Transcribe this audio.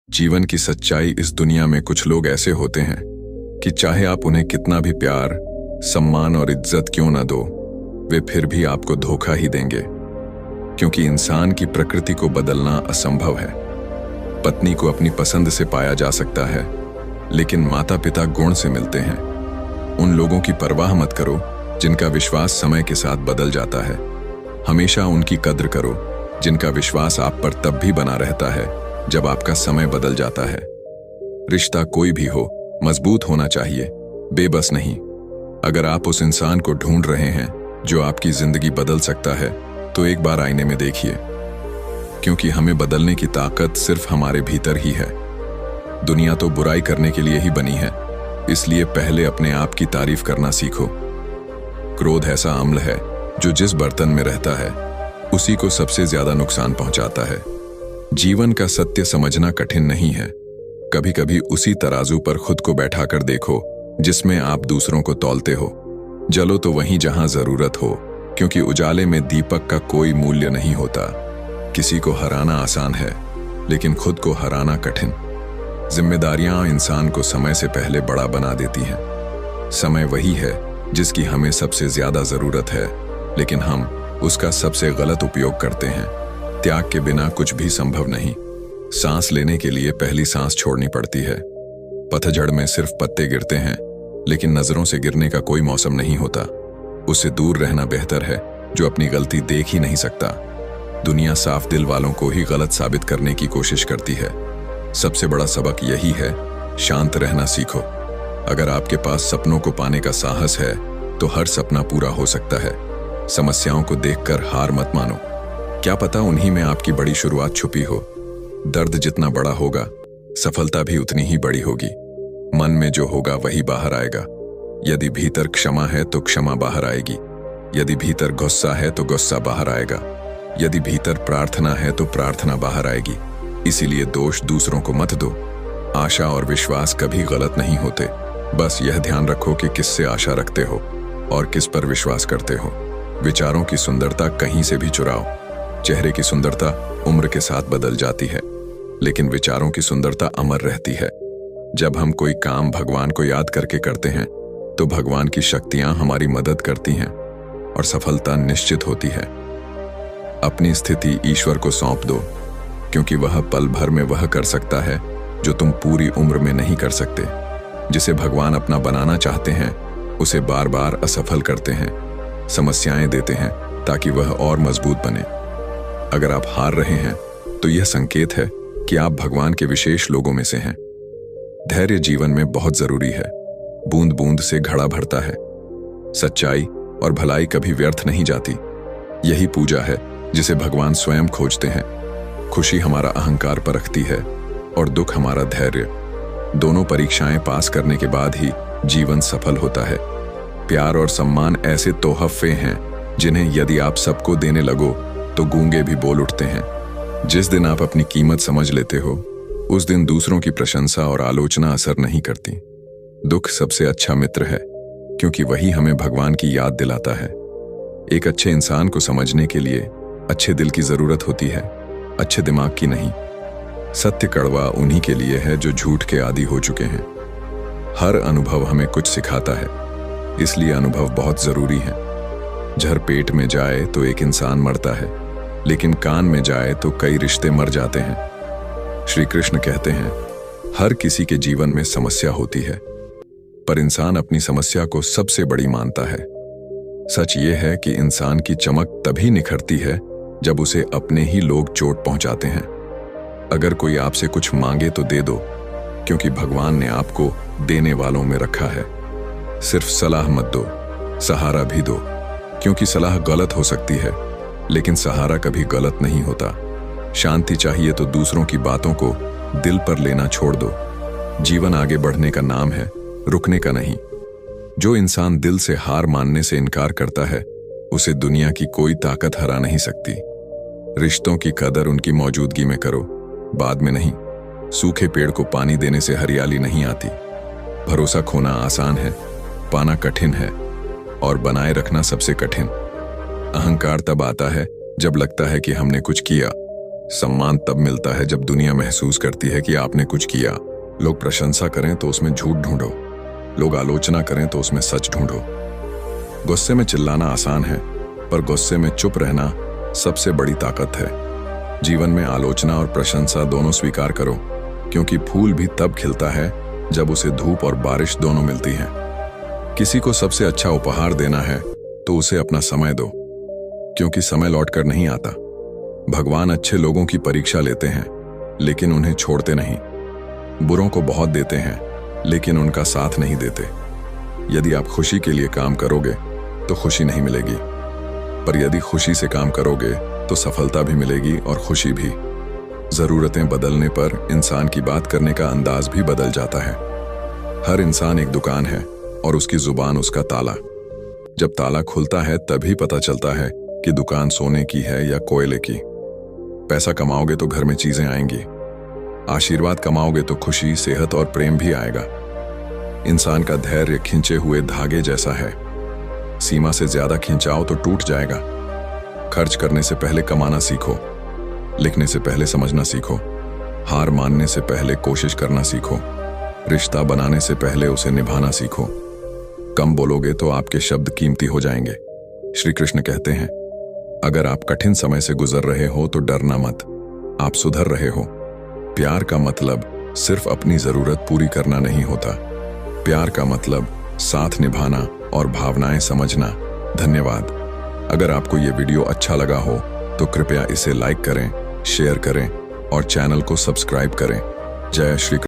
जीवन की सच्चाई इस दुनिया में कुछ लोग ऐसे होते हैं कि चाहे आप उन्हें कितना भी प्यार, सम्मान और इज्जत क्यों ना दो, वे फिर भी आपको धोखा ही देंगे, क्योंकि इंसान की प्रकृति को बदलना असंभव है। पत्नी को अपनी पसंद से पाया जा सकता है, लेकिन माता पिता गुण से मिलते हैं। उन लोगों की परवाह मत करो जिनका विश्वास समय के साथ बदल जाता है। हमेशा उनकी कद्र करो जिनका विश्वास आप पर तब भी बना रहता है जब आपका समय बदल जाता है। रिश्ता कोई भी हो, मजबूत होना चाहिए, बेबस नहीं। अगर आप उस इंसान को ढूंढ रहे हैं जो आपकी जिंदगी बदल सकता है, तो एक बार आईने में देखिए, क्योंकि हमें बदलने की ताकत सिर्फ हमारे भीतर ही है। दुनिया तो बुराई करने के लिए ही बनी है, इसलिए पहले अपने आप की तारीफ करना सीखो। क्रोध ऐसा अम्ल है जो जिस बर्तन में रहता है उसी को सबसे ज्यादा नुकसान पहुंचाता है। जीवन का सत्य समझना कठिन नहीं है। कभी कभी उसी तराजू पर खुद को बैठाकर देखो जिसमें आप दूसरों को तौलते हो। जलो तो वहीं जहां जरूरत हो, क्योंकि उजाले में दीपक का कोई मूल्य नहीं होता। किसी को हराना आसान है, लेकिन खुद को हराना कठिन। जिम्मेदारियां इंसान को समय से पहले बड़ा बना देती हैं। समय वही है जिसकी हमें सबसे ज्यादा जरूरत है, लेकिन हम उसका सबसे गलत उपयोग करते हैं। त्याग के बिना कुछ भी संभव नहीं। सांस लेने के लिए पहली सांस छोड़नी पड़ती है। पतझड़ में सिर्फ पत्ते गिरते हैं, लेकिन नजरों से गिरने का कोई मौसम नहीं होता। उससे दूर रहना बेहतर है जो अपनी गलती देख ही नहीं सकता। दुनिया साफ दिल वालों को ही गलत साबित करने की कोशिश करती है। सबसे बड़ा सबक यही है, शांत रहना सीखो। अगर आपके पास सपनों को पाने का साहस है, तो हर सपना पूरा हो सकता है। समस्याओं को देखकर हार मत मानो। क्या पता उन्हीं में आपकी बड़ी शुरुआत छुपी हो। दर्द जितना बड़ा होगा, सफलता भी उतनी ही बड़ी होगी। मन में जो होगा वही बाहर आएगा। यदि भीतर क्षमा है तो क्षमा बाहर आएगी। यदि भीतर गुस्सा है तो गुस्सा बाहर आएगा। यदि भीतर प्रार्थना है तो प्रार्थना बाहर आएगी। इसीलिए दोष दूसरों को मत दो। आशा और विश्वास कभी गलत नहीं होते। बस यह ध्यान रखो कि किससे आशा रखते हो और किस पर विश्वास करते हो। विचारों की सुंदरता कहीं से भी चुराओ। चेहरे की सुंदरता उम्र के साथ बदल जाती है, लेकिन विचारों की सुंदरता अमर रहती है। जब हम कोई काम भगवान को याद करके करते हैं, तो भगवान की शक्तियां हमारी मदद करती हैं और सफलता निश्चित होती है। अपनी स्थिति ईश्वर को सौंप दो, क्योंकि वह पल भर में वह कर सकता है जो तुम पूरी उम्र में नहीं कर सकते। जिसे भगवान अपना बनाना चाहते हैं, उसे बार बार असफल करते हैं, समस्याएं देते हैं ताकि वह और मजबूत बने। अगर आप हार रहे हैं, तो यह संकेत है कि आप भगवान के विशेष लोगों में से हैं। धैर्य जीवन में बहुत जरूरी है। बूंद बूंद से घड़ा भरता है। सच्चाई और भलाई कभी व्यर्थ नहीं जाती। यही पूजा है जिसे भगवान स्वयं खोजते हैं। खुशी हमारा अहंकार परखती है और दुख हमारा धैर्य। दोनों परीक्षाएं पास करने के बाद ही जीवन सफल होता है। प्यार और सम्मान ऐसे तोहफे हैं जिन्हें यदि आप सबको देने लगो तो गूंगे भी बोल उठते हैं। जिस दिन आप अपनी कीमत समझ लेते हो, उस दिन दूसरों की प्रशंसा और आलोचना असर नहीं करती। दुख सबसे अच्छा मित्र है, क्योंकि वही हमें भगवान की याद दिलाता है। एक अच्छे इंसान को समझने के लिए अच्छे दिल की जरूरत होती है, अच्छे दिमाग की नहीं। सत्य कड़वा उन्हीं के लिए है जो झूठ के आदी हो चुके हैं। हर अनुभव हमें कुछ सिखाता है, इसलिए अनुभव बहुत जरूरी है। जहर पेट में जाए तो एक इंसान मरता है, लेकिन कान में जाए तो कई रिश्ते मर जाते हैं। श्री कृष्ण कहते हैं, हर किसी के जीवन में समस्या होती है, पर इंसान अपनी समस्या को सबसे बड़ी मानता है। सच ये है कि इंसान की चमक तभी निखरती है जब उसे अपने ही लोग चोट पहुंचाते हैं। अगर कोई आपसे कुछ मांगे तो दे दो, क्योंकि भगवान ने आपको देने वालों में रखा है। सिर्फ सलाह मत दो, सहारा भी दो, क्योंकि सलाह गलत हो सकती है, लेकिन सहारा कभी गलत नहीं होता। शांति चाहिए तो दूसरों की बातों को दिल पर लेना छोड़ दो। जीवन आगे बढ़ने का नाम है, रुकने का नहीं। जो इंसान दिल से हार मानने से इनकार करता है, उसे दुनिया की कोई ताकत हरा नहीं सकती। रिश्तों की कदर उनकी मौजूदगी में करो, बाद में नहीं। सूखे पेड़ को पानी देने से हरियाली नहीं आती। भरोसा खोना आसान है, पाना कठिन है, और बनाए रखना सबसे कठिन। अहंकार तब आता है जब लगता है कि हमने कुछ किया, सम्मान तब मिलता है जब दुनिया महसूस करती है कि आपने कुछ किया। लोग प्रशंसा करें तो उसमें झूठ ढूंढो, लोग आलोचना करें तो उसमें सच ढूंढो। गुस्से में चिल्लाना आसान है, पर गुस्से में चुप रहना सबसे बड़ी ताकत है। जीवन में आलोचना और प्रशंसा दोनों स्वीकार करो, क्योंकि फूल भी तब खिलता है जब उसे धूप और बारिश दोनों मिलती हैं। किसी को सबसे अच्छा उपहार देना है तो उसे अपना समय दो, क्योंकि समय लौटकर नहीं आता। भगवान अच्छे लोगों की परीक्षा लेते हैं, लेकिन उन्हें छोड़ते नहीं। बुरों को बहुत देते हैं, लेकिन उनका साथ नहीं देते। यदि आप खुशी के लिए काम करोगे तो खुशी नहीं मिलेगी, पर यदि खुशी से काम करोगे तो सफलता भी मिलेगी और खुशी भी। जरूरतें बदलने पर इंसान की बात करने का अंदाज भी बदल जाता है। हर इंसान एक दुकान है और उसकी जुबान उसका ताला। जब ताला खुलता है तभी पता चलता है कि दुकान सोने की है या कोयले की। पैसा कमाओगे तो घर में चीजें आएंगी, आशीर्वाद कमाओगे तो खुशी, सेहत और प्रेम भी आएगा। इंसान का धैर्य खींचे हुए धागे जैसा है, सीमा से ज्यादा खिंचाओ तो टूट जाएगा। खर्च करने से पहले कमाना सीखो, लिखने से पहले समझना सीखो, हार मानने से पहले कोशिश करना सीखो, रिश्ता बनाने से पहले उसे निभाना सीखो। कम बोलोगे तो आपके शब्द कीमती हो जाएंगे। श्री कृष्ण कहते हैं, अगर आप कठिन समय से गुजर रहे हो तो डरना मत, आप सुधर रहे हो। प्यार का मतलब सिर्फ अपनी जरूरत पूरी करना नहीं होता। प्यार का मतलब साथ निभाना और भावनाएं समझना। धन्यवाद। अगर आपको ये वीडियो अच्छा लगा हो तो कृपया इसे लाइक करें, शेयर करें और चैनल को सब्सक्राइब करें। जय श्री कृष्ण।